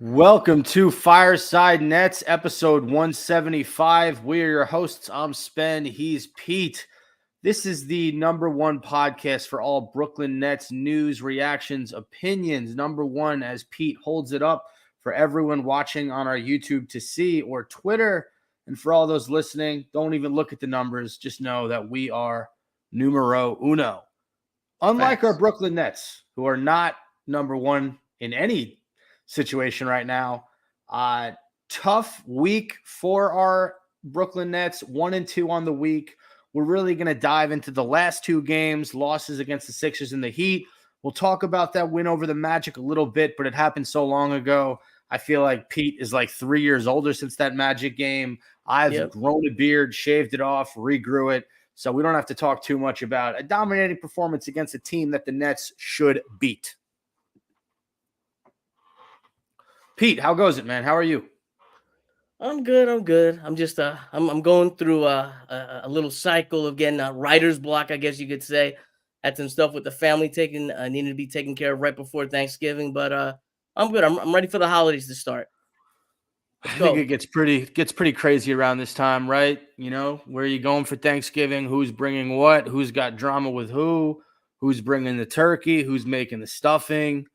Welcome to Fireside Nets, episode 175. We are your hosts. I'm Spen. He's Pete. This is the number one podcast for all Brooklyn Nets news, reactions, opinions. Number one, as Pete holds it up for everyone watching on our YouTube to see, or Twitter. And for all those listening, don't even look at the numbers. Just know that we are numero uno. Unlike our Brooklyn Nets, who are not number one in any situation right now. Tough week for our Brooklyn Nets, 1-2 on the week. We're really going to dive into the last two games, losses against the Sixers and the Heat. We'll talk about that win over the Magic a little bit, but it happened so long ago. I feel like Pete is like 3 years older since that Magic game. I've grown a beard, shaved it off, regrew it. So we don't have to talk too much about a dominating performance against a team that the Nets should beat. Pete, how goes it, man? How are you? I'm good. I'm just I'm going through a little cycle of getting writer's block, I guess you could say. Had some stuff with the family needed to be taken care of right before Thanksgiving, but I'm good. I'm ready for the holidays to start. I think it gets pretty crazy around this time, right? You know, where are you going for Thanksgiving? Who's bringing what? Who's got drama with who? Who's bringing the turkey? Who's making the stuffing?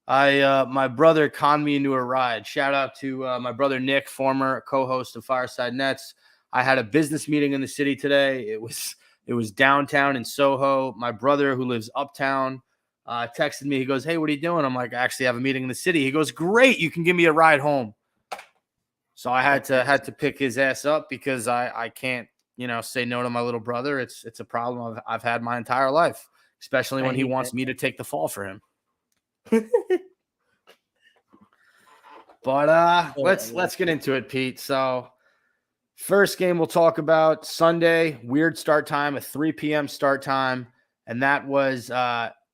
My brother conned me into a ride. Shout out to my brother Nick, former co-host of Fireside Nets. I had a business meeting in the city today. It was downtown in Soho. My brother, who lives uptown, texted me. He goes, "Hey, what are you doing?" I'm like, "I actually have a meeting in the city." He goes, "Great, you can give me a ride home." So I had to pick his ass up because I can't, say no to my little brother. It's a problem I've had my entire life, especially when he wants me to take the fall for him. But let's get into it, Pete. So first game we'll talk about Sunday, weird start time, a 3 p.m. start time, and that was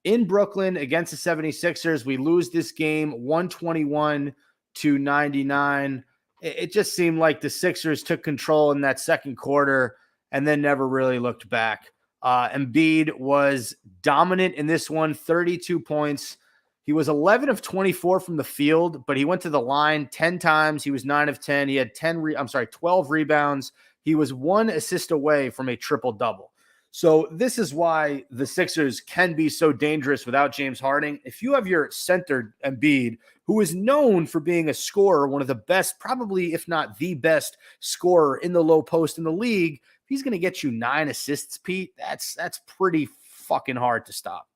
in Brooklyn against the 76ers. We lose this game 121-99. It just seemed like the Sixers took control in that second quarter and then never really looked back. Embiid was dominant in this one, 32 points. He was 11 of 24 from the field, but he went to the line 10 times. He was 9 of 10. He had 12 rebounds. He was 1 assist away from a triple-double. So this is why the Sixers can be so dangerous without James Harden. If you have your center Embiid, who is known for being a scorer, one of the best, probably if not the best scorer in the low post in the league, if he's going to get you 9 assists, Pete, that's pretty fucking hard to stop.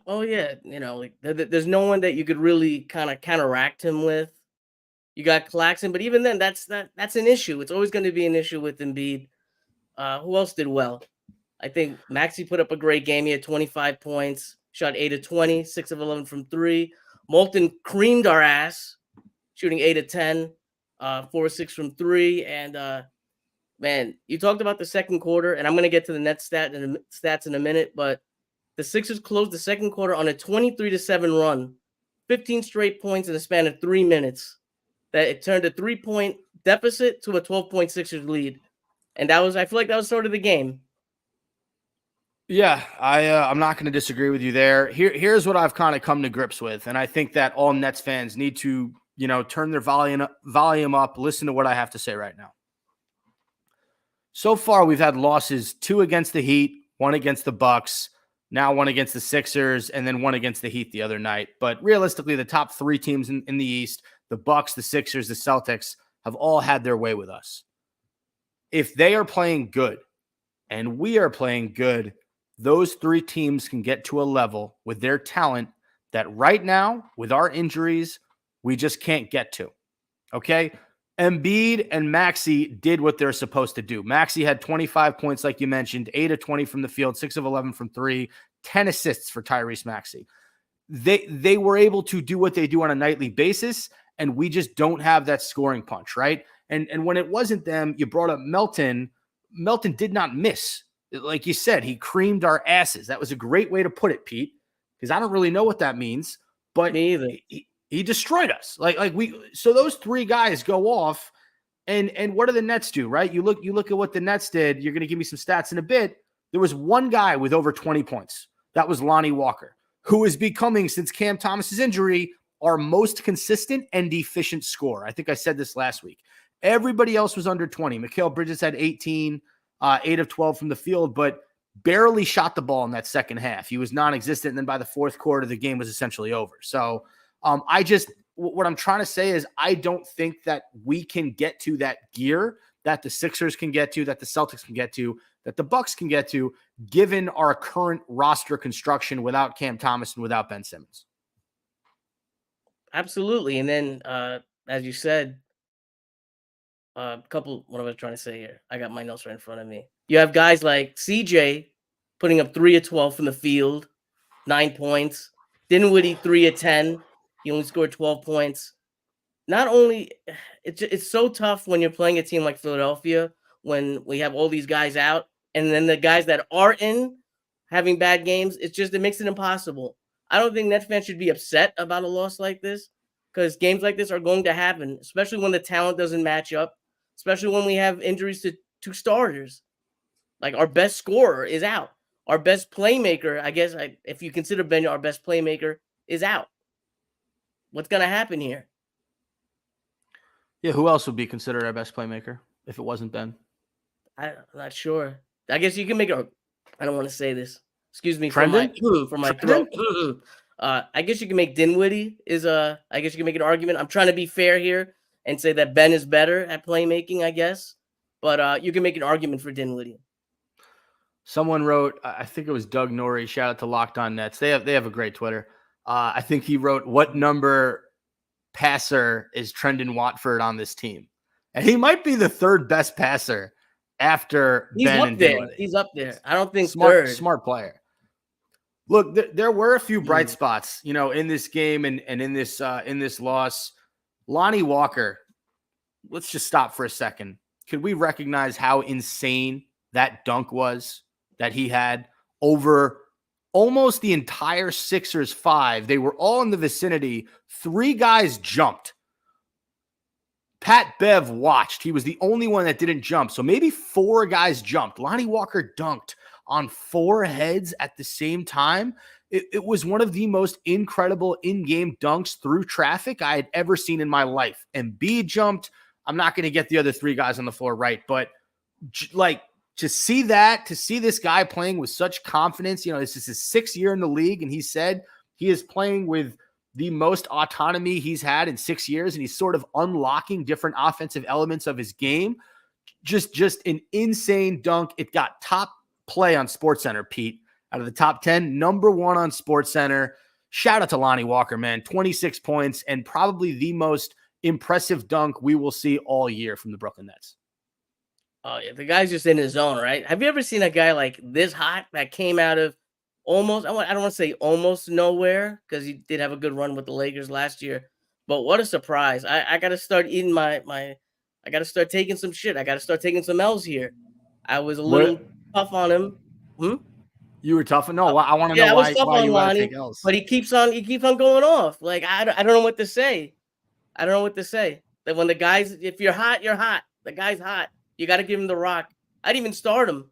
Oh yeah, there's no one that you could really kind of counteract him with. You got Claxton, but even then, that's an issue. It's always going to be an issue with Embiid. Who else did well? I think Maxey put up a great game. He had 25 points, shot 8 of 20, 6 of 11 from 3. Moulton creamed our ass, shooting 8 of 10, 4 of 6 from 3. And man, you talked about the second quarter, and I'm going to get to the Nets stats in a minute, but the Sixers closed the second quarter on a 23-7 run, 15 straight points in a span of 3 minutes. That it turned a 3-point deficit to a 12-point Sixers lead. And I feel like that was sort of the game. Yeah, I'm not going to disagree with you there. Here's what I've kind of come to grips with, and I think that all Nets fans need to, turn their volume up, listen to what I have to say right now. So far, we've had losses 2 against the Heat, 1 against the Bucks, now 1 against the Sixers, and then 1 against the Heat the other night. But realistically, the top 3 teams in the East, the Bucks, the Sixers, the Celtics, have all had their way with us. If they are playing good and we are playing good, those 3 teams can get to a level with their talent that right now, with our injuries, we just can't get to. Okay? Embiid and Maxey did what they're supposed to do. Maxey had 25 points, like you mentioned, 8 of 20 from the field, 6 of 11 from 3, 10 assists for Tyrese Maxey. They were able to do what they do on a nightly basis, and we just don't have that scoring punch, right? And when it wasn't them, you brought up Melton. Melton did not miss. Like you said, he creamed our asses. That was a great way to put it, Pete, because I don't really know what that means, but Me either. He destroyed us. So those 3 guys go off, and what do the Nets do, right? You look at what the Nets did. You're going to give me some stats in a bit. There was 1 guy with over 20 points. That was Lonnie Walker, who is becoming, since Cam Thomas's injury, our most consistent and efficient scorer. I think I said this last week. Everybody else was under 20. Mikal Bridges had 18, 8 of 12 from the field, but barely shot the ball in that second half. He was non-existent, and then by the fourth quarter, the game was essentially over. So what I'm trying to say is I don't think that we can get to that gear that the Sixers can get to, that the Celtics can get to, that the Bucks can get to, given our current roster construction without Cam Thomas and without Ben Simmons. Absolutely. And then, as you said, what am I trying to say here? I got my notes right in front of me. You have guys like CJ putting up 3 of 12 from the field, 9 points. Dinwiddie 3 of 10. He only scored 12 points. Not only it's so tough when you're playing a team like Philadelphia when we have all these guys out, and then the guys that are in having bad games. It makes it impossible. I don't think Nets fans should be upset about a loss like this, because games like this are going to happen, especially when the talent doesn't match up, especially when we have injuries to 2 starters. Like, our best scorer is out. Our best playmaker, I guess, if you consider Ben our best playmaker, is out. What's going to happen here? Yeah, who else would be considered our best playmaker if it wasn't Ben? I'm not sure. I guess you can make a. I don't want to say this. Excuse me for my throat. I guess you can make Dinwiddie I guess you can make an argument. I'm trying to be fair here and say that Ben is better at playmaking, I guess. But you can make an argument for Dinwiddie. Someone wrote, I think it was Doug Norrie. Shout out to Locked On Nets. They have a great Twitter. I think he wrote, "What number passer is Trendon Watford on this team?" And he might be the 3rd best passer after Ben and Dinwiddie. He's up there. I don't think smart player. Look, there were a few bright spots, in this game and in this loss. Lonnie Walker. Let's just stop for a second. Could we recognize how insane that dunk was that he had over almost the entire Sixers 5? They were all in the vicinity. 3 guys jumped. Pat Bev watched. He was the only one that didn't jump. So maybe 4 guys jumped. Lonnie Walker dunked on 4 heads at the same time. It was one of the most incredible in-game dunks through traffic I had ever seen in my life. Embiid jumped. I'm not going to get the other 3 guys on the floor right, but to see this guy playing with such confidence, this is his 6th year in the league, and he said he is playing with the most autonomy he's had in 6 years, and he's sort of unlocking different offensive elements of his game. Just an insane dunk. It got top play on SportsCenter, Pete. Out of the top 10, number 1 on SportsCenter. Shout out to Lonnie Walker, man. 26 points and probably the most impressive dunk we will see all year from the Brooklyn Nets. Oh, yeah. The guy's just in his zone, right? Have you ever seen a guy like this hot that came out of almost, I don't want to say almost nowhere, because he did have a good run with the Lakers last year. But what a surprise. I got to start eating I got to start taking some shit. I got to start taking some L's here. I was a little tough on him. You were tough? No, I want to know why you want to take L's. But he keeps on going off. Like, I don't know what to say. I don't know what to say. That when the guys, if you're hot, you're hot. The guy's hot. You got to give him the rock. I'd even start him.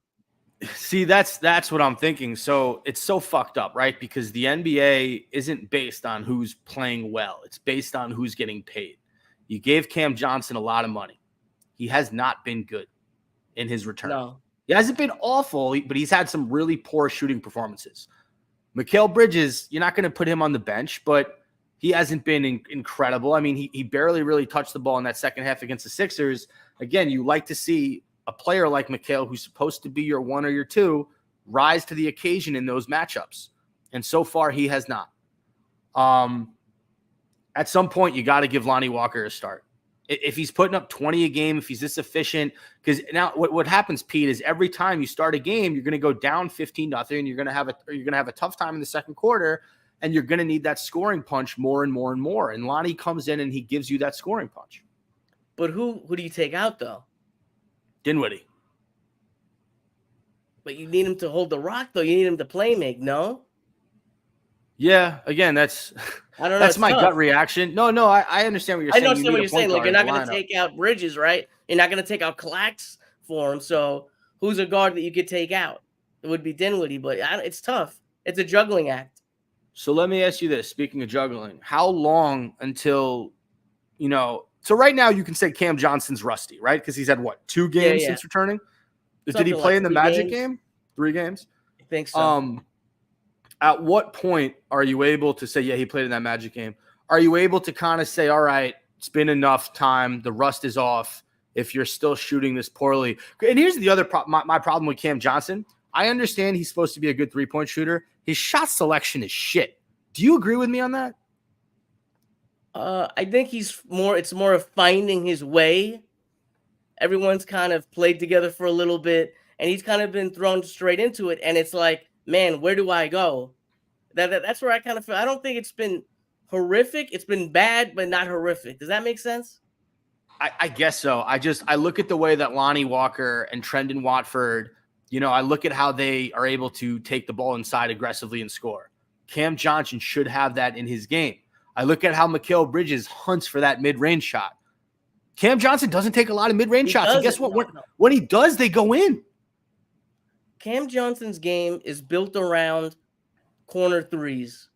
See, that's what I'm thinking. So it's so fucked up, right? Because the NBA isn't based on who's playing well. It's based on who's getting paid. You gave Cam Johnson a lot of money. He has not been good in his return. No. He hasn't been awful, but he's had some really poor shooting performances. Mikal Bridges, you're not going to put him on the bench, but he hasn't been incredible. I mean, he barely really touched the ball in that second half against the Sixers. Again, you like to see a player like Mikal, who's supposed to be your 1 or your 2, rise to the occasion in those matchups. And so far, he has not. At some point, you got to give Lonnie Walker a start. If he's putting up 20 a game, if he's this efficient, because now what happens, Pete, is every time you start a game, you're going to go down 15-0. You're going to have a tough time in the second quarter, and you're going to need that scoring punch more and more and more. And Lonnie comes in and he gives you that scoring punch. But who do you take out though? Dinwiddie. But you need him to hold the rock though. You need him to play make. No. Yeah, again, I don't know. That's my gut reaction. No, I understand what you're saying. I understand what you're saying. Like, you're not going to take out Bridges, right? You're not going to take out Clax for him. So who's a guard that you could take out? It would be Dinwiddie, but it's tough. It's a juggling act. So let me ask you this. Speaking of juggling, how long until, so right now you can say Cam Johnson's rusty, right? Because he's had what, 2 Yeah, games yeah. since returning? Did he Something play like in the 3 Magic games. game? 3 games? I think so. At what point are you able to say, yeah, he played in that Magic game? Are you able to kind of say, all right, it's been enough time, the rust is off if you're still shooting this poorly? And here's the other problem, my problem with Cam Johnson. I understand he's supposed to be a good 3-point shooter. His shot selection is shit. Do you agree with me on that? I think it's more of finding his way. Everyone's kind of played together for a little bit, and he's kind of been thrown straight into it. And it's like, man, where do I go? That's where I kind of feel. I don't think it's been horrific. It's been bad, but not horrific. Does that make sense? I guess so. I look at the way that Lonnie Walker and Trendon Watford, I look at how they are able to take the ball inside aggressively and score. Cam Johnson should have that in his game. I look at how Mikal Bridges hunts for that mid-range shot. Cam Johnson doesn't take a lot of mid-range shots. And guess what? When he does, they go in. Cam Johnson's game is built around corner threes.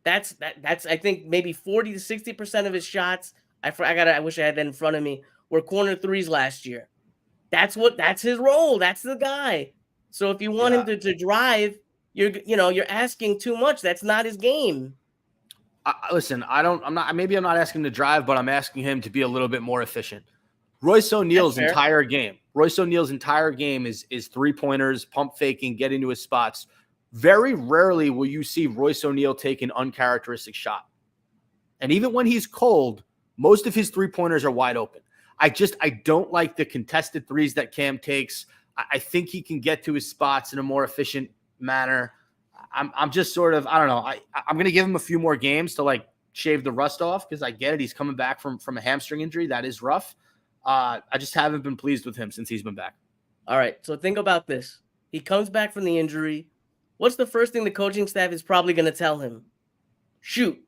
That's I think maybe 40 to 60% of his shots. I wish I had that in front of me. Were corner threes last year. That's his role. That's the guy. So if you want him to drive, you're asking too much. That's not his game. Listen, I'm not asking him to drive, but I'm asking him to be a little bit more efficient. Royce O'Neal's entire game is 3-pointers, pump faking, getting to his spots. Very rarely will you see Royce O'Neal take an uncharacteristic shot. And even when he's cold, most of his 3-pointers are wide open. I don't like the contested threes that Cam takes. I think he can get to his spots in a more efficient manner. I'm just sort of, I don't know. I'm going to give him a few more games to like shave the rust off because I get it. He's coming back from a hamstring injury. That is rough. I just haven't been pleased with him since he's been back. All right. So think about this. He comes back from the injury. What's the first thing the coaching staff is probably going to tell him? Shoot.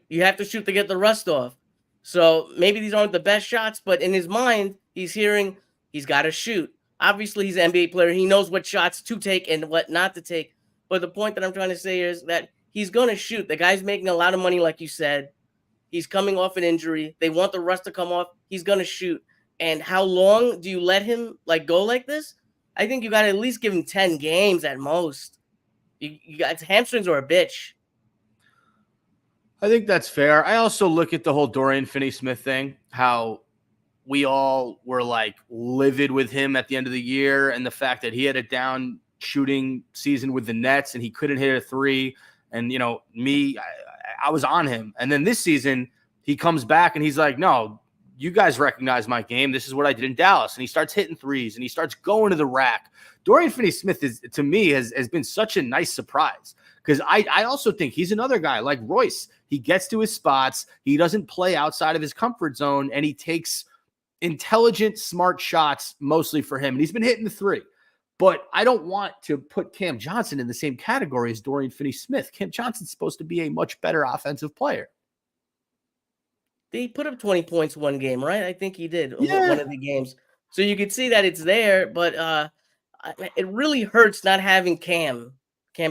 You have to shoot to get the rust off. So maybe these aren't the best shots, but in his mind, he's hearing he's got to shoot. Obviously, he's an NBA player. He knows what shots to take and what not to take. But the point that I'm trying to say is that he's going to shoot. The guy's making a lot of money, like you said. He's coming off an injury. They want the rust to come off. He's going to shoot. And how long do you let him go like this? I think you got to at least give him 10 games at most. You got hamstrings are a bitch. I think that's fair. I also look at the whole Dorian Finney-Smith thing, how we all were like livid with him at the end of the year and the fact that he had a down shooting season with the Nets and he couldn't hit a 3. And, I was on him. And then this season he comes back and he's like, no, you guys recognize my game. This is what I did in Dallas. And he starts hitting threes and he starts going to the rack. Dorian Finney-Smith to me has been such a nice surprise because I also think he's another guy like Royce. He gets to his spots. He doesn't play outside of his comfort zone and he takes intelligent, smart shots mostly for him. And he's been hitting the 3. But I don't want to put Cam Johnson in the same category as Dorian Finney-Smith. Cam Johnson's supposed to be a much better offensive player. He put up 20 points one game, right? I think he did one of the games. So you could see that it's there, but it really hurts not having Cam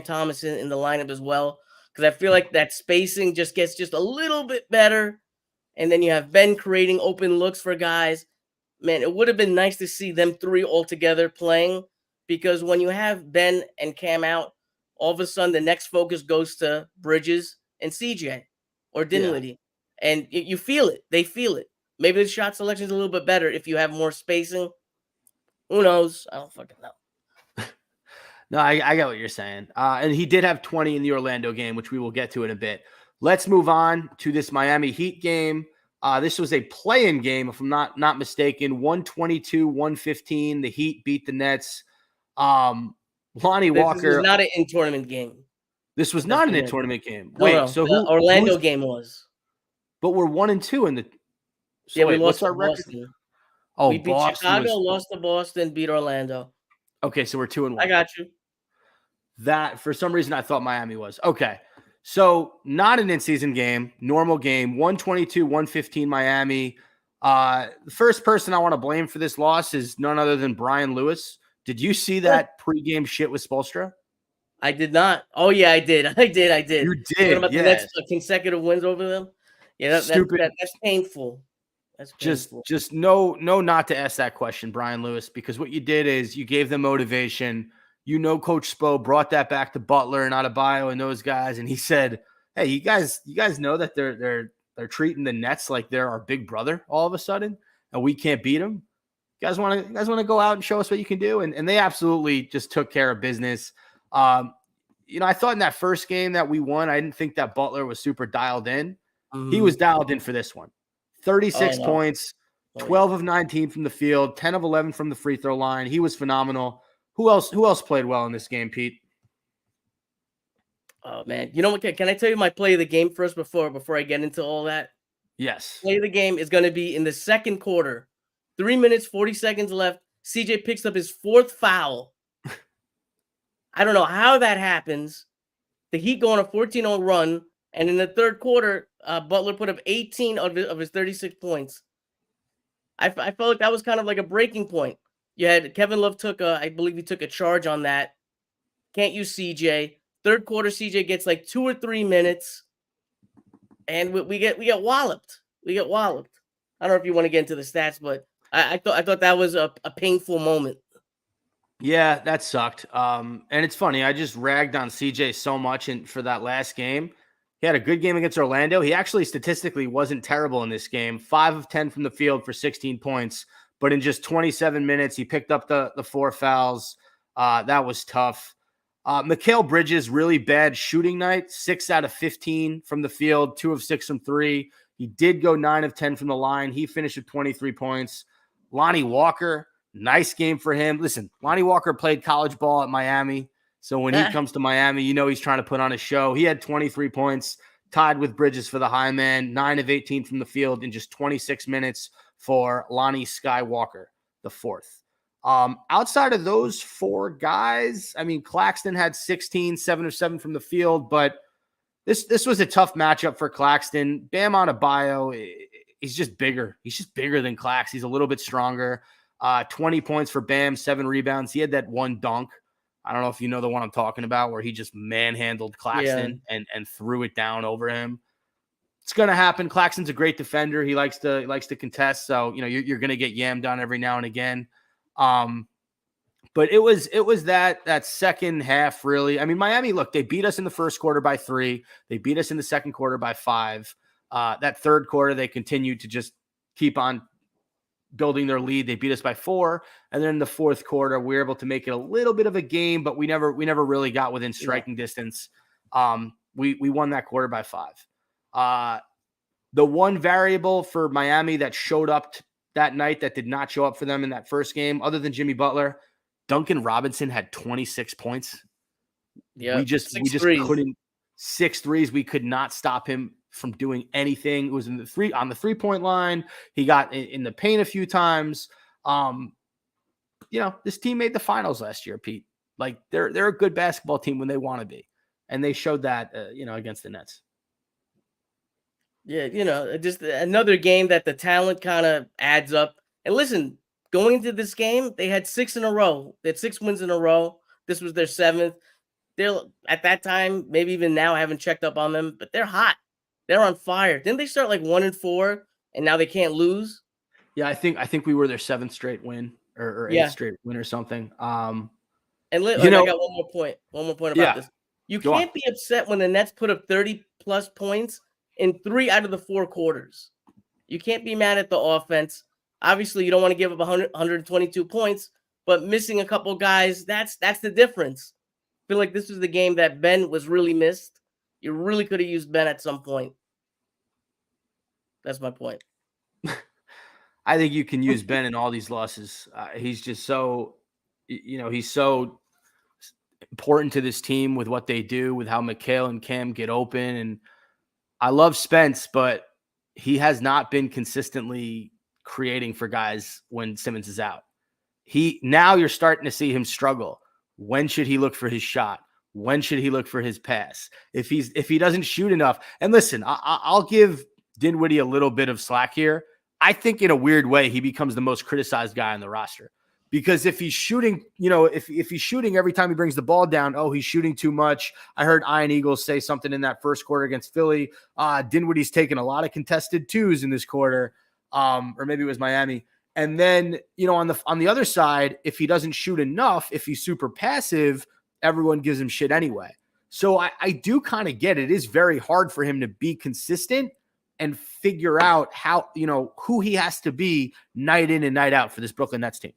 Thomas in the lineup as well, because I feel like that spacing just gets just a little bit better. And then you have Ben creating open looks for guys. Man, it would have been nice to see them 3 all together playing, because when you have Ben and Cam out, all of a sudden the next focus goes to Bridges and CJ or Dinwiddie. Yeah. And you feel it. They feel it. Maybe the shot selection is a little bit better if you have more spacing. Who knows? I don't fucking know. No, I get what you're saying. And he did have 20 in the Orlando game, which we will get to in a bit. Let's move on to this Miami Heat game. This was a play-in game, if I'm not mistaken. 122-115. The Heat beat the Nets. Lonnie Walker. This was not an in-tournament game. This was not an in-tournament game. Wait, no. So the Orlando game was. But we're 1-2 in the. So yeah, we lost our record. Boston. Oh, we beat Chicago, lost to Boston, beat Orlando. Okay, so we're 2-1. I got you. That for some reason I thought Miami was. Okay. So not an in-season game, normal game, 122-115 Miami. The first person I want to blame for this loss is none other than Brian Lewis. Did you see that pregame shit with Spoelstra? I did not. Oh yeah, I did. I did. I did. You Talking did, about the yes. Nets consecutive wins over them. Yeah, Stupid. that's painful. That's painful. Just no, not to ask that question, Brian Lewis, because what you did is you gave them motivation. Coach Spo brought that back to Butler and Adebayo and those guys, and he said, "Hey, you guys know that they're treating the Nets like they're our big brother all of a sudden, and we can't beat them. You guys want to go out and show us what you can do?" And they absolutely just took care of business. I thought in that first game that we won, I didn't think that Butler was super dialed in. He was dialed in for this one. 36 Oh, no. points, Oh, 12 yeah. of 19 from the field, 10 of 11 from the free throw line. He was phenomenal. Who else played well in this game, Pete? Oh man, you know what? Can I tell you my play of the game first before I get into all that? Yes. Play of the game is going to be in the second quarter. 3 minutes 40 seconds left. CJ picks up his 4th foul. I don't know how that happens. The Heat go on a 14-0 run, and in the third quarter, Butler put up 18 of his 36 points. I felt like that was kind of like a breaking point. You had Kevin Love I believe he took a charge on that. Can't use CJ. Third quarter, CJ gets like 2 or 3 minutes, and we get walloped. We get walloped. I don't know if you want to get into the stats, but I thought that was a painful moment. Yeah, that sucked. And it's funny. I just ragged on CJ so much for that last game. He had a good game against Orlando. He actually statistically wasn't terrible in this game. 5 of 10 from the field for 16 points. But in just 27 minutes, he picked up the 4 fouls. That was tough. Mikal Bridges, really bad shooting night. 6 out of 15 from the field, 2 of 6 from 3. He did go 9 of 10 from the line. He finished with 23 points. Lonnie Walker, nice game for him. Listen, Lonnie Walker played college ball at Miami. So when he comes to Miami, he's trying to put on a show. He had 23 points, tied with Bridges for the high man, 9 of 18 from the field in just 26 minutes for Lonnie Skywalker, the 4th. Outside of those 4 guys, I mean, Claxton had 16, 7 of 7 from the field, but this was a tough matchup for Claxton. Bam Adebayo, he's just bigger. He's just bigger than Clax. He's a little bit stronger. 20 points for Bam, 7 rebounds. He had that one dunk. I don't know if you know the one I'm talking about, where he just manhandled Claxton and threw it down over him. It's going to happen. Claxton's a great defender. He likes to contest. So, you're going to get yammed on every now and again. But it was that second half, really. I mean, Miami, look, they beat us in the first quarter by 3. They beat us in the second quarter by 5. That third quarter, they continued to just keep on building their lead. They beat us by 4. And then in the fourth quarter, we were able to make it a little bit of a game, but we never really got within striking distance. We won that quarter by 5. The one variable for Miami that showed up that night that did not show up for them in that first game, other than Jimmy Butler, Duncan Robinson had 26 points. Yeah, we just couldn't. 6 threes. We could not stop him from doing anything. It was on the 3-point line. He got in the paint a few times. This team made the finals last year, Pete. Like they're a good basketball team when they want to be, and they showed that against the Nets. Yeah, just another game that the talent kind of adds up. And listen, going into this game, they had 6 in a row. They had 6 wins in a row. This was their 7th. They're at that time, maybe even now, I haven't checked up on them, but they're hot. They're on fire. Didn't they start like 1-4 and now they can't lose? Yeah, I think we were their 7th straight win or 8th straight win or something. And I got one more point. One more point about this. You can't be upset when the Nets put up 30 plus points in 3 out of the 4 quarters. You can't be mad at the offense. Obviously, you don't want to give up 122 points, but missing a couple guys, that's the difference. I feel like this was the game that Ben was really missed. You really could have used Ben at some point. That's my point. I think you can use Ben in all these losses. He's just so, he's so important to this team with what they do, with how Mikal and Cam get open. And I love Spence, but he has not been consistently creating for guys when Simmons is out. Now you're starting to see him struggle. When should he look for his shot? When should he look for his pass? If he doesn't shoot enough, and listen, I'll give Dinwiddie a little bit of slack here. I think in a weird way, he becomes the most criticized guy on the roster Because if he's shooting, if he's shooting every time he brings the ball down, oh, he's shooting too much. I heard Ian Eagles say something in that first quarter against Philly. Dinwiddie's taken a lot of contested twos in this quarter, or maybe it was Miami. And then, on the other side, if he doesn't shoot enough, if he's super passive, everyone gives him shit anyway. So I do kind of get it. It is very hard for him to be consistent and figure out how, who he has to be night in and night out for this Brooklyn Nets team.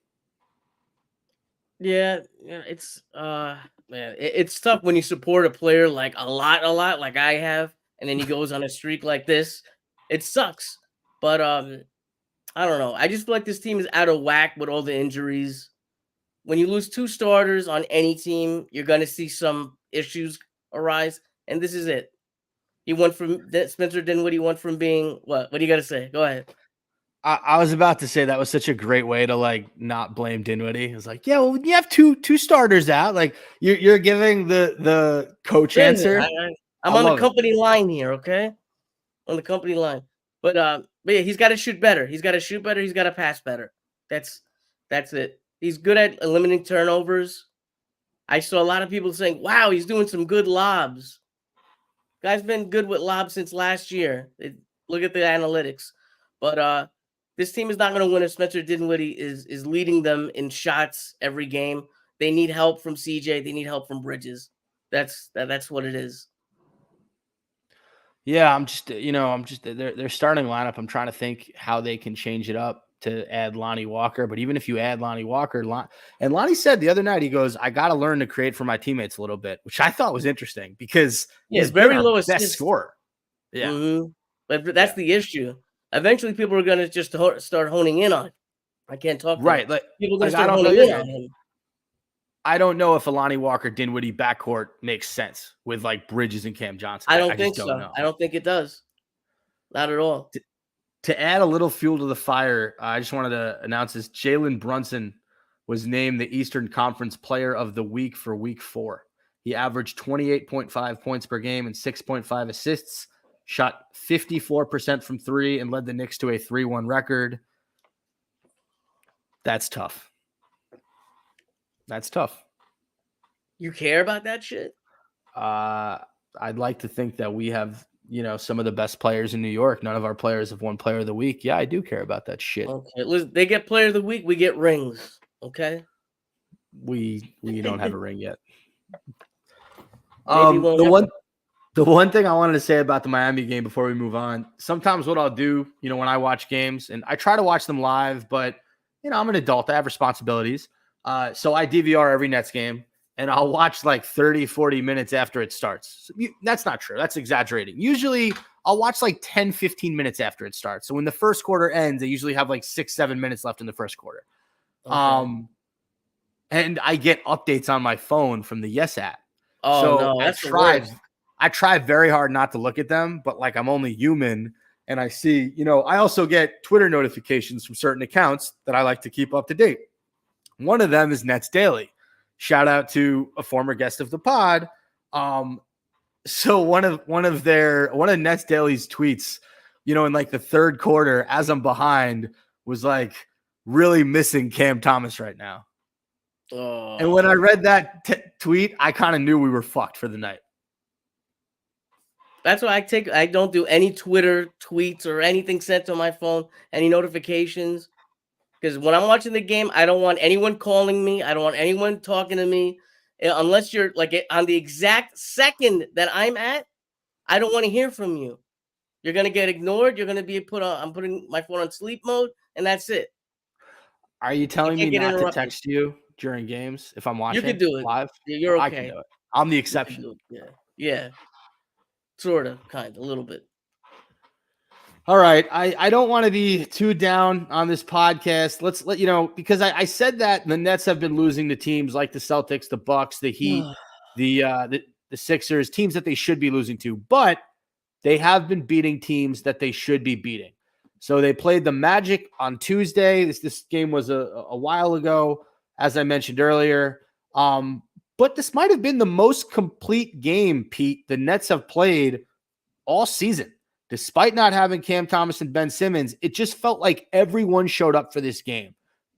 Yeah, it's man, it's tough when you support a player like a lot, like I have, and then he goes on a streak like this. It sucks, but I don't know. I just feel like this team is out of whack with all the injuries. When you lose 2 starters on any team, you're gonna see some issues arise, and this is it. He went from Spencer Dinwiddie went from being what? What do you got to say? Go ahead. I was about to say that was such a great way to like not blame Dinwiddie. It was like, yeah, well, you have two starters out. Like you're giving the coach answer. I'm on the company line here, okay? On the company line. But yeah, he's got to shoot better. He's got to shoot better. He's got to pass better. That's it. He's good at eliminating turnovers. I saw a lot of people saying, "Wow, he's doing some good lobs." Guy's been good with lobs since last year. Look at the analytics. But this team is not going to win if Spencer Dinwiddie is leading them in shots every game. They need help from CJ. They need help from Bridges. That's what it is. Yeah, I'm just their starting lineup. I'm trying to think how they can change it up to add Lonnie Walker. But even if you add Lonnie Walker, and Lonnie said the other night, he goes, "I got to learn to create for my teammates a little bit," which I thought was interesting because he's very low best assist scorer. Yeah, mm-hmm. But that's the issue. Eventually, people are going to just start honing in on it. I can't talk right. Like people are going to start honing in on him. I don't know if a Lonnie Walker Dinwiddie backcourt makes sense with like Bridges and Cam Johnson. I don't think so. I don't think it does. Not at all. To add a little fuel to the fire, I just wanted to announce this. Jalen Brunson was named the Eastern Conference Player of the Week for Week 4. He averaged 28.5 points per game and 6.5 assists, shot 54% from 3, and led the Knicks to a 3-1 record. That's tough. That's tough. You care about that shit? I'd like to think that we have, some of the best players in New York. None of our players have won Player of the Week. Yeah, I do care about that shit. Okay, listen, they get Player of the Week. We get rings. Okay. We don't have a ring yet. The one thing I wanted to say about the Miami game before we move on. Sometimes what I'll do, when I watch games, and I try to watch them live, but I'm an adult. I have responsibilities. So I DVR every Nets game, and I'll watch like 30, 40 minutes after it starts. That's not true. That's exaggerating. Usually I'll watch like 10, 15 minutes after it starts. So when the first quarter ends, they usually have like 6, 7 minutes left in the first quarter. Okay. And I get updates on my phone from the Yes app. Oh, so no, I try very hard not to look at them, but like I'm only human. And I see, I also get Twitter notifications from certain accounts that I like to keep up to date. One of them is Nets Daily. Shout out to a former guest of the pod. So one of Nets Daily's tweets, in like the third quarter, as I'm behind, was like really missing Cam Thomas right now. Oh. And when I read that tweet, I kind of knew we were fucked for the night. That's why I don't do any Twitter tweets or anything sent to my phone, any notifications. Because when I'm watching the game, I don't want anyone calling me. I don't want anyone talking to me. Unless you're like on the exact second that I'm at, I don't want to hear from you. You're going to get ignored. You're going to be I'm putting my phone on sleep mode, and that's it. Are you telling me not to text you during games if I'm watching? You can do it live. You're okay. I can do it. I'm the exception. Yeah. Sort of, kind of, a little bit. All right. I don't want to be too down on this podcast. Let's because I said that the Nets have been losing to teams like the Celtics, the Bucks, the Heat, the Sixers, teams that they should be losing to, but they have been beating teams that they should be beating. So they played the Magic on Tuesday. This game was a while ago, as I mentioned earlier. But this might have been the most complete game, Pete, the Nets have played all season. Despite not having Cam Thomas and Ben Simmons, it just felt like everyone showed up for this game.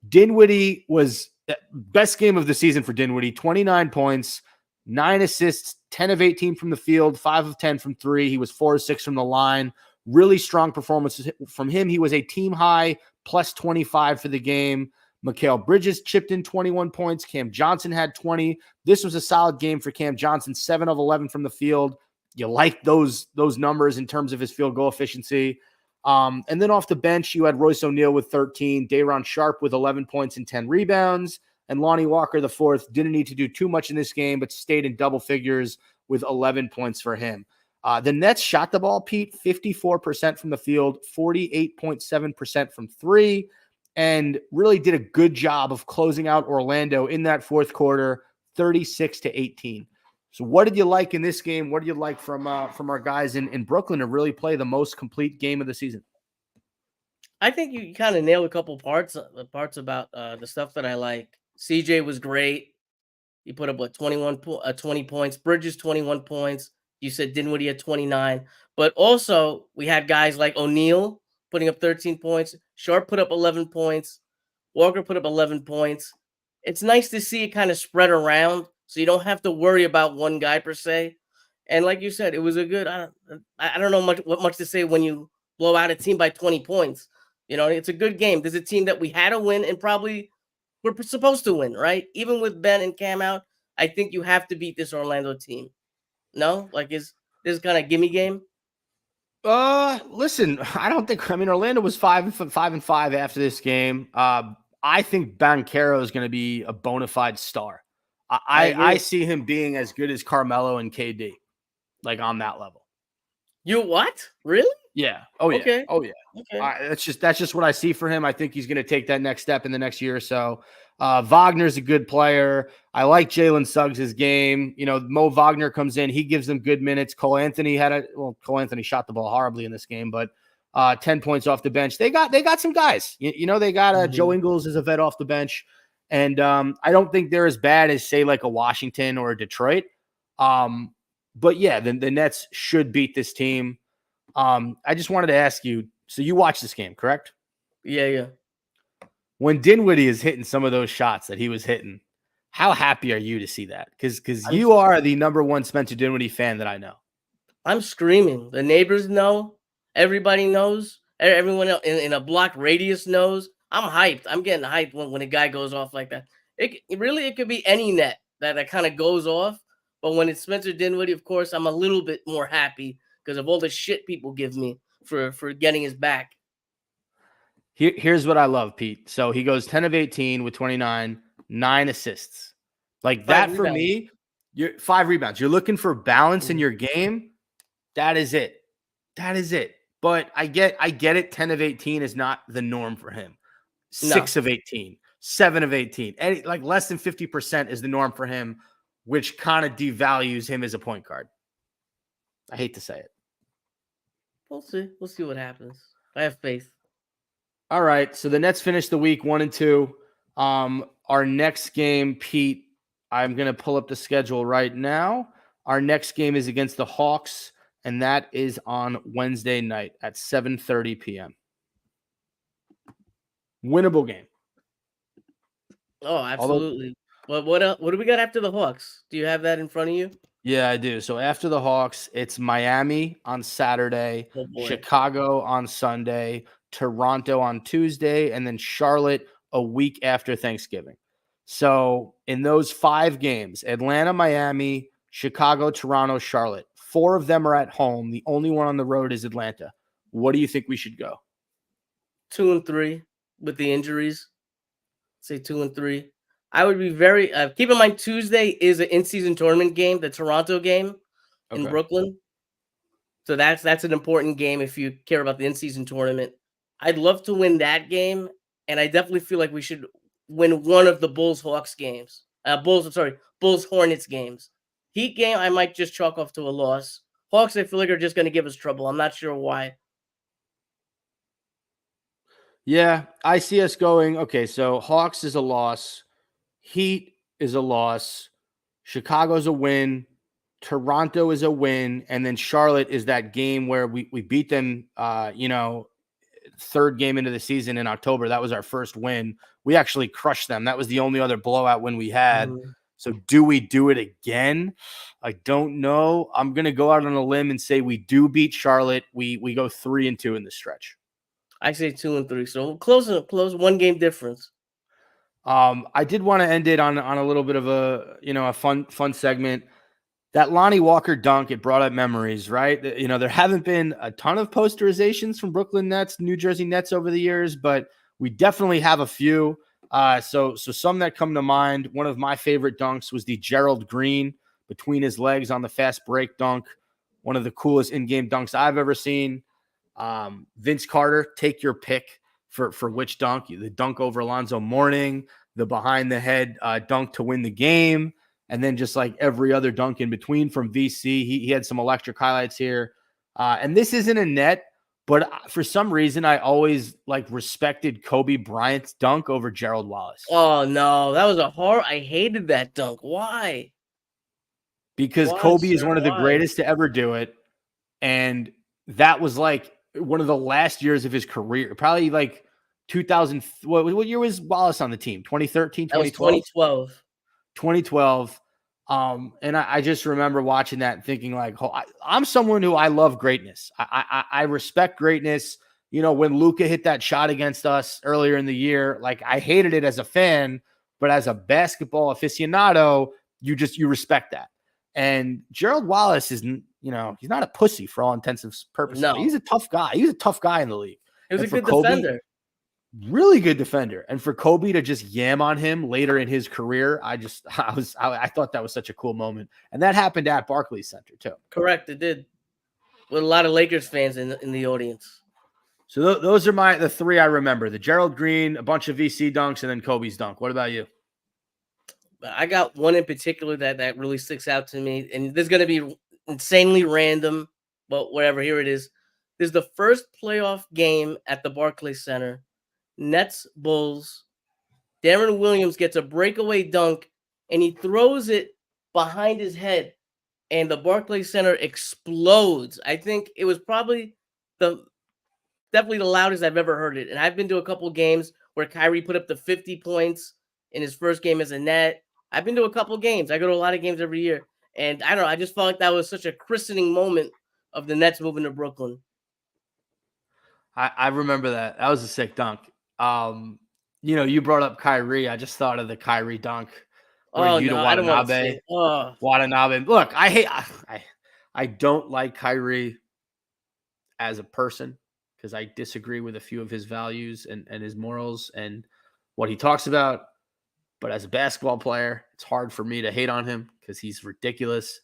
Dinwiddie was best game of the season for Dinwiddie, 29 points, 9 assists, 10 of 18 from the field, 5 of 10 from 3. He was 4 of 6 from the line. Really strong performances from him. He was a team high plus 25 for the game. Mikal Bridges chipped in 21 points. Cam Johnson had 20. This was a solid game for Cam Johnson, 7 of 11 from the field. You like those numbers in terms of his field goal efficiency. And then off the bench, you had Royce O'Neal with 13, Day'Ron Sharpe with 11 points and 10 rebounds, and Lonnie Walker the fourth didn't need to do too much in this game, but stayed in double figures with 11 points for him. The Nets shot the ball, Pete, 54% from the field, 48.7% from 3, and really did a good job of closing out Orlando in that fourth quarter, 36-18. So what did you like in this game? What did you like from our guys in Brooklyn to really play the most complete game of the season? I think you kind of nailed a couple parts, the parts about the stuff that I like. CJ was great. He put up 20 points. Bridges 21 points. You said Dinwiddie at 29. But also we had guys like O'Neal putting up 13 points. Sharpe put up 11 points. Walker put up 11 points. It's nice to see it kind of spread around, so you don't have to worry about one guy per se. And like you said, it was a good. I don't know what much to say when you blow out a team by 20 points. You know, it's a good game. There's a team that we had to win and probably we're supposed to win, right? Even with Ben and Cam out, I think you have to beat this Orlando team. No, like is this kind of gimme game? Listen, I don't think. I mean, Orlando was 5-5 after this game. I think Banchero is going to be a bona fide star. I see him being as good as Carmelo and KD, like on that level. You what? Really? Yeah. Oh yeah. Okay. Oh yeah. Okay. That's just what I see for him. I think he's going to take that next step in the next year or so. Wagner's a good player. I like Jalen Suggs' game. You know, Mo Wagner comes in. He gives them good minutes. Cole Anthony shot the ball horribly in this game, but 10 points off the bench. They got some guys. You know, they got Joe Ingles as a vet off the bench. And I don't think they're as bad as, say, like a Washington or a Detroit. But yeah, the Nets should beat this team. I just wanted to ask you, so you watched this game, correct? Yeah. When Dinwiddie is hitting some of those shots that he was hitting, how happy are you to see that? Because you are the number one Spencer Dinwiddie fan that I know. I'm screaming. The neighbors know. Everybody knows. Everyone in a block radius knows. I'm hyped. I'm getting hyped when a guy goes off like that. It could be any net that kind of goes off. But when it's Spencer Dinwiddie, of course, I'm a little bit more happy because of all the shit people give me for getting his back. Here's what I love, Pete. So he goes 10 of 18 with 29, 9 assists. Like that for me, you're 5 rebounds. You're looking for balance in your game. That is it. But I get it. 10 of 18 is not the norm for him. 6 of 18, 7 of 18. Like less than 50% is the norm for him, which kind of devalues him as a point guard. I hate to say it. We'll see. We'll see what happens. I have faith. All right. So the Nets finished the week 1-2. Our next game, Pete, I'm going to pull up the schedule right now. Our next game is against the Hawks, and that is on Wednesday night at 7:30 p.m. Winnable game. Oh, absolutely. What do we got after the Hawks? Do you have that in front of you? Yeah, I do. So after the Hawks, it's Miami on Saturday, Chicago on Sunday, Toronto on Tuesday, and then Charlotte a week after Thanksgiving. So in those 5 games, Atlanta, Miami, Chicago, Toronto, Charlotte, 4 of them are at home. The only one on the road is Atlanta. What do you think we should go? 2-3 with the injuries. Say 2-3. I would be very keep in mind Tuesday is an in-season tournament game, the Toronto game in Brooklyn. So that's an important game if you care about the in-season tournament. I'd love to win that game, and I definitely feel like we should win one of the Bulls-Hawks games. Bulls-Hornets games. Heat game, I might just chalk off to a loss. Hawks, I feel like, are just going to give us trouble. I'm not sure why. Yeah, I see us going. Okay, so Hawks is a loss. Heat is a loss. Chicago's a win. Toronto is a win. And then Charlotte is that game where we beat them, third game into the season in October. That was our first win. We actually crushed them. That was the only other blowout win we had. So do we do it again? I don't know. I'm going to go out on a limb and say we do beat Charlotte. We go 3-2 in the stretch. I say 2-3. So close, 1 game difference. I did want to end it on a little bit of a fun segment. That Lonnie Walker dunk, it brought up memories, right? There haven't been a ton of posterizations from Brooklyn Nets, New Jersey Nets over the years, but we definitely have a few. So some that come to mind. One of my favorite dunks was the Gerald Green between his legs on the fast break dunk. One of the coolest in-game dunks I've ever seen. Vince Carter, take your pick for which dunk. The dunk over Alonzo Mourning, the behind the head dunk to win the game. And then just like every other dunk in between from VC, he had some electric highlights here. And this isn't a net, but for some reason, I always respected Kobe Bryant's dunk over Gerald Wallace. Oh no, that was a horror. I hated that dunk. Why? Because Kobe is one of the greatest to ever do it. And that was one of the last years of his career. Probably 2000. What year was Wallace on the team? 2013, 2012? 2012. 2012. And I just remember watching that and thinking I'm someone who I love greatness. I respect greatness. When Luka hit that shot against us earlier in the year, I hated it as a fan, but as a basketball aficionado, you respect that. And Gerald Wallace is, he's not a pussy for all intents and purposes. No. He's a tough guy. He was a tough guy in the league. He was a good defender. Really good defender. And for Kobe to just yam on him later in his career, I thought that was such a cool moment. And that happened at Barclays Center too. Correct. It did. With a lot of Lakers fans in the audience. So those are the three I remember: the Gerald Green, a bunch of VC dunks, and then Kobe's dunk. What about you? I got one in particular that really sticks out to me. And this is going to be insanely random, but whatever. Here it is. This is the first playoff game at the Barclays Center. Nets Bulls. Darren Williams gets a breakaway dunk and he throws it behind his head and the Barclays Center explodes. I think it was probably definitely the loudest I've ever heard it. And I've been to a couple games where Kyrie put up the 50 points in his first game as a Net. I've been to a couple games. I go to a lot of games every year. And I don't know, I just felt like that was such a christening moment of the Nets moving to Brooklyn. I remember that. That was a sick dunk. You brought up Kyrie. I just thought of the Kyrie dunk. Watanabe. Watanabe. Look, I don't like Kyrie as a person because I disagree with a few of his values and his morals and what he talks about. But as a basketball player, it's hard for me to hate on him because he's ridiculous.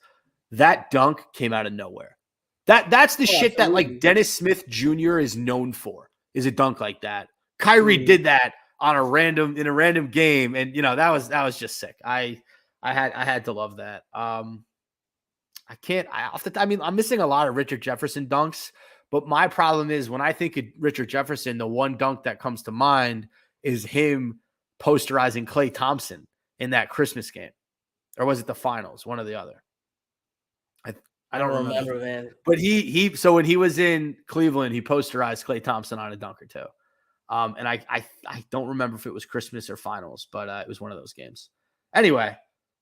That dunk came out of nowhere. That's the shit absolutely. That Dennis Smith Jr. is known for, is a dunk like that. Kyrie did that in a random game, and that was just sick. I had to love that. I'm missing a lot of Richard Jefferson dunks, but my problem is when I think of Richard Jefferson, the one dunk that comes to mind is him posterizing Klay Thompson in that Christmas game, or was it the finals? One or the other. I don't remember, man. But so when he was in Cleveland, he posterized Klay Thompson on a dunk or two. And I don't remember if it was Christmas or finals, but it was one of those games. Anyway,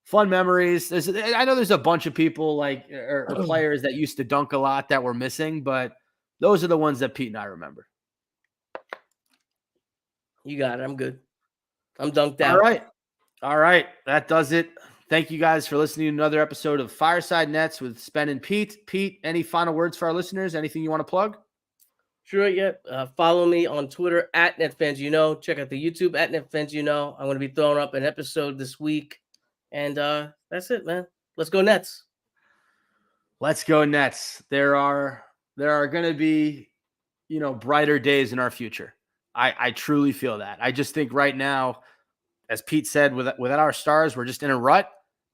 fun memories. I know there's a bunch of people or players that used to dunk a lot that were missing, but those are the ones that Pete and I remember. You got it. I'm good. I'm dunked out. All right. That does it. Thank you guys for listening to another episode of Fireside Nets with Spen and Pete. Pete, any final words for our listeners? Anything you want to plug? Sure, yeah. Follow me on Twitter at NetFansYouKnow. Check out the YouTube at NetFansYouKnow. I'm going to be throwing up an episode this week. And that's it, man. Let's go Nets. Let's go Nets. There are going to be, brighter days in our future. I truly feel that. I just think right now, as Pete said, without our stars, we're just in a rut.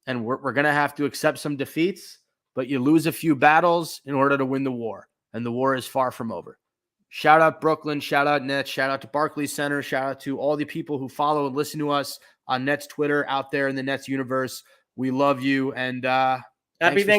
And we're going to have to accept some defeats, but you lose a few battles in order to win the war. And the war is far from over. Shout out Brooklyn, shout out Nets, shout out to Barclays Center, shout out to all the people who follow and listen to us on Nets Twitter out there in the Nets universe. We love you. And happy